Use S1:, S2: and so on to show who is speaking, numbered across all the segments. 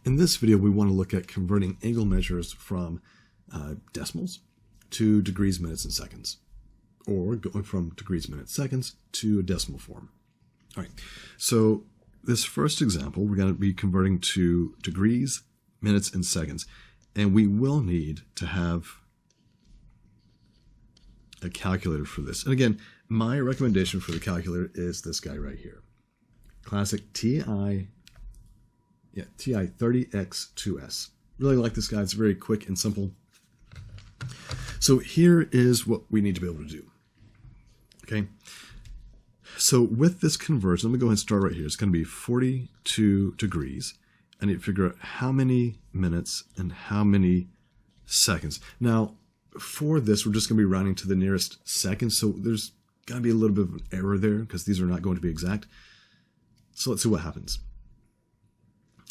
S1: In this video, we want to look at converting angle measures from decimals to degrees, minutes, and seconds, or going from degrees, minutes, seconds to a decimal form. All right, so this first example, we're going to be converting to degrees, minutes, and seconds, and we will need to have a calculator for this. And again, my recommendation for the calculator is this guy right here. Classic TI 30X2S. Really like this guy. It's very quick and simple. So here is what we need to be able to do. Okay. So with this conversion, let me go ahead and start right here. It's going to be 42 degrees. I need to figure out how many minutes and how many seconds. Now, for this, we're just going to be rounding to the nearest second. So there's got to be a little bit of an error there because these are not going to be exact. So let's see what happens.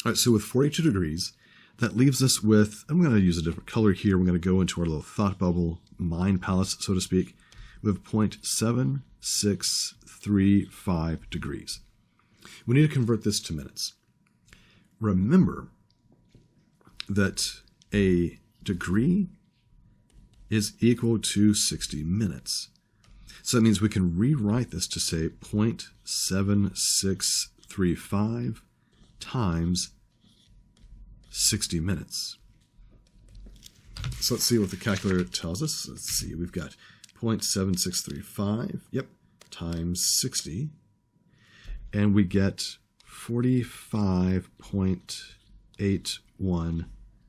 S1: All right, so with 42 degrees, that leaves us with, I'm going to use a different color here. We're going to go into our little thought bubble, mind palace, so to speak, with 0.7635 degrees. We need to convert this to minutes. Remember that a degree is equal to 60 minutes. So that means we can rewrite this to say 0.7635 times 60 minutes. So let's see what the calculator tells us. Let's see, we've got 0.7635, yep, times 60, and we get 45.81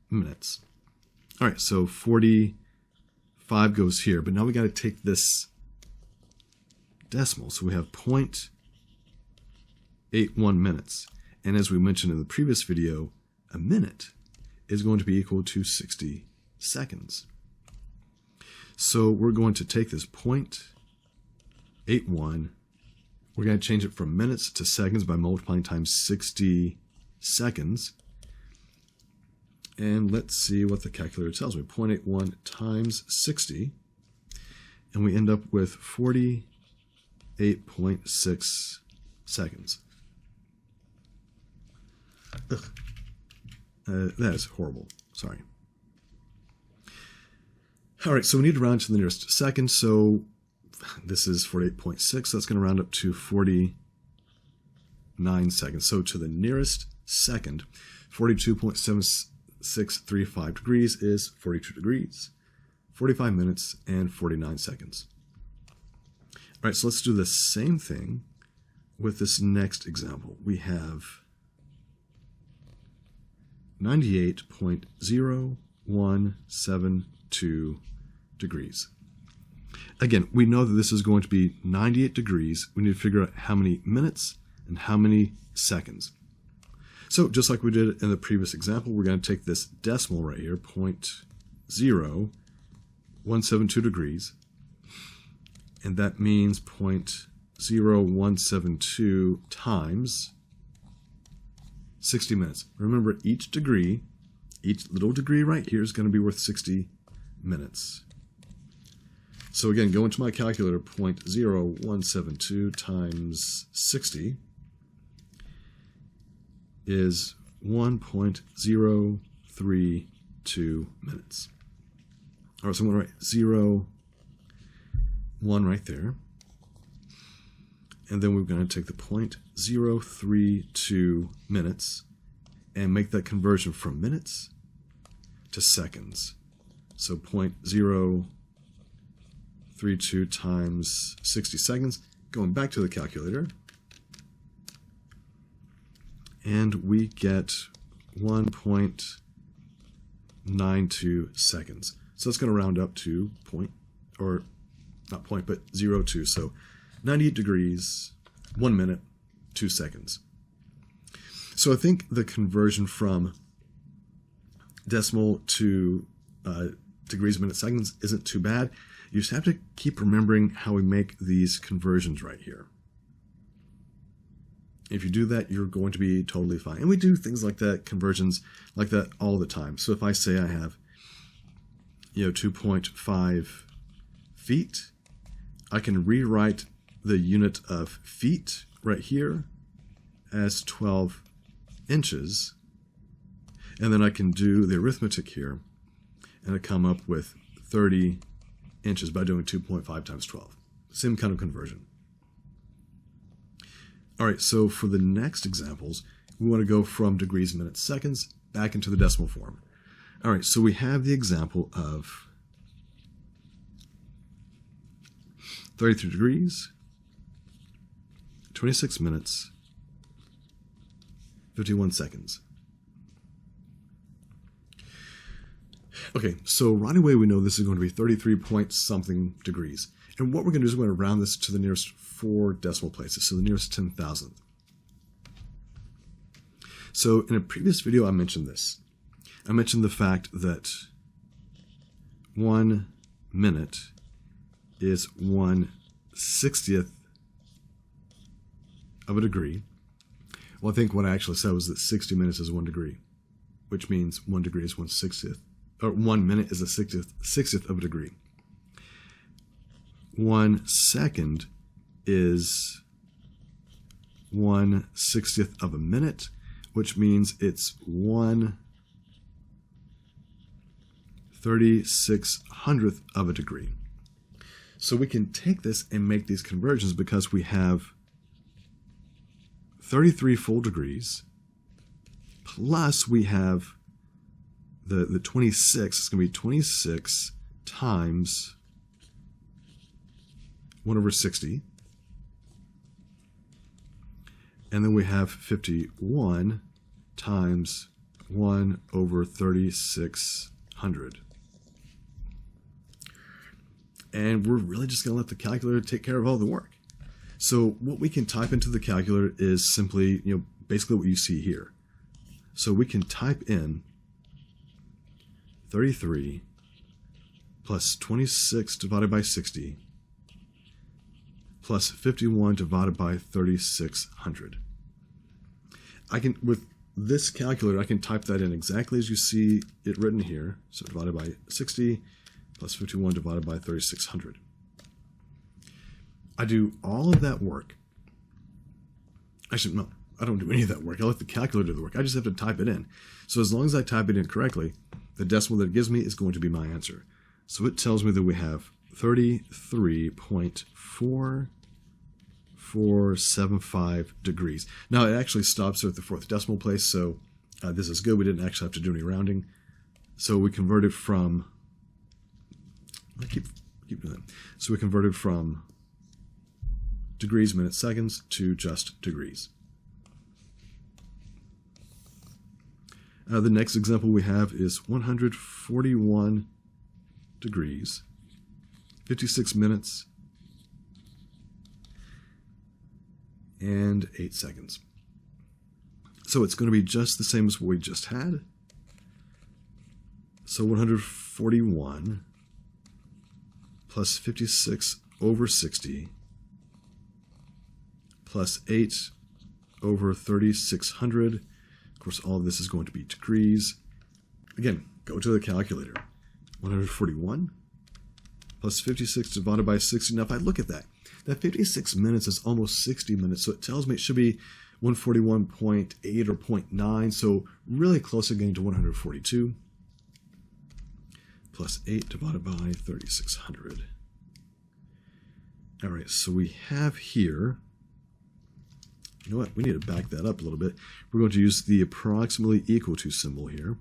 S1: minutes. All right, so 45 goes here, but now we got to take this decimal. So we have 0.81 minutes. And as we mentioned in the previous video, a minute is going to be equal to 60 seconds. So we're going to take this 0.81. We're going to change it from minutes to seconds by multiplying times 60 seconds. And let's see what the calculator tells me. 0.81 times 60. And we end up with 48.6 seconds. Ugh. That is horrible. Sorry. All right, so we need to round to the nearest second. So this is 48.6. So that's going to round up to 49 seconds. So to the nearest second, 42.7635 degrees is 42 degrees, 45 minutes, and 49 seconds. All right, so let's do the same thing with this next example. We have 98.0172 degrees. Again, we know that this is going to be 98 degrees. We need to figure out how many minutes and how many seconds. So just like we did in the previous example, we're going to take this decimal right here, 0.0172 degrees, and that means 0.0172 times 60 minutes. Remember, each little degree right here is going to be worth 60 minutes. So again, go into my calculator, 0.0172 times 60 is 1.032 minutes. All right, so I'm going to write 1 right there. And then we're going to take the 0.032 minutes and make that conversion from minutes to seconds. So 0.032 times 60 seconds, going back to the calculator, and we get 1.92 seconds. So that's going to round up to not point, but 0.2. So 98 degrees, 1 minute, 2 seconds. So I think the conversion from decimal to degrees, minutes, seconds isn't too bad. You just have to keep remembering how we make these conversions right here. If you do that, you're going to be totally fine. And we do things like that, conversions like that all the time. So if I say I have, 2.5 feet, I can rewrite the unit of feet right here as 12 inches. And then I can do the arithmetic here, and I come up with 30 inches by doing 2.5 times 12. Same kind of conversion. All right, so for the next examples, we want to go from degrees, minutes, seconds back into the decimal form. All right, so we have the example of 33 degrees, 26 minutes, 51 seconds. Okay, so right away we know this is going to be 33 point something degrees. And what we're going to do is we're going to round this to the nearest 4 decimal places, so the nearest 10,000th. So in a previous video I mentioned this. I mentioned the fact that 1 minute is 1/60th of a degree. Well, I think what I actually said was that 60 minutes is 1 degree, which means 1 degree is 1/60th, or 1 minute is a 60th of a degree. 1 second is 1/60th of a minute, which means it's 1/3600th of a degree. So we can take this and make these conversions because we have 33 full degrees, plus we have the 26. It's going to be 26 times 1/60. And then we have 51 times 1/3600. And we're really just going to let the calculator take care of all the work. So what we can type into the calculator is simply, basically what you see here. So we can type in 33 plus 26 divided by 60 plus 51 divided by 3600. With this calculator, I can type that in exactly as you see it written here. So divided by 60 plus 51 divided by 3600. I do all of that work. Actually, no, I don't do any of that work. I let the calculator do the work. I just have to type it in. So as long as I type it in correctly, the decimal that it gives me is going to be my answer. So it tells me that we have 33.4475 degrees. Now it actually stops at the 4th decimal place, so this is good. We didn't actually have to do any rounding. So we converted from, I keep doing that. So we converted from degrees, minutes, seconds to just degrees. The next example we have is 141 degrees, 56 minutes, and 8 seconds. So it's going to be just the same as what we just had. So 141 plus 56/60 plus 8/3600. Of course, all of this is going to be degrees. Again, go to the calculator. 141 plus 56 divided by 60. Now, if I look at that 56 minutes is almost 60 minutes, so it tells me it should be 141.8 or 0.9, so really close to getting to 142, plus 8 divided by 3600. All right, so we have here, you know what, we need to back that up a little bit. We're going to use the approximately equal to symbol here.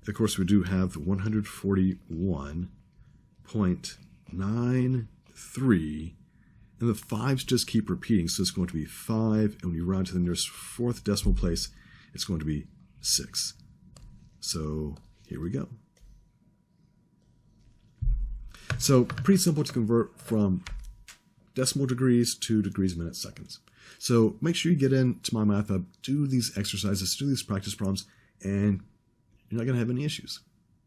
S1: Of course, we do have 141.93, and the 5s just keep repeating, so it's going to be 5, and when you round to the nearest 4th decimal place, it's going to be 6. So here we go. So pretty simple to convert from decimal degrees to degrees, minutes, seconds. So make sure you get into My Math Hub, do these exercises, do these practice problems, and you're not going to have any issues.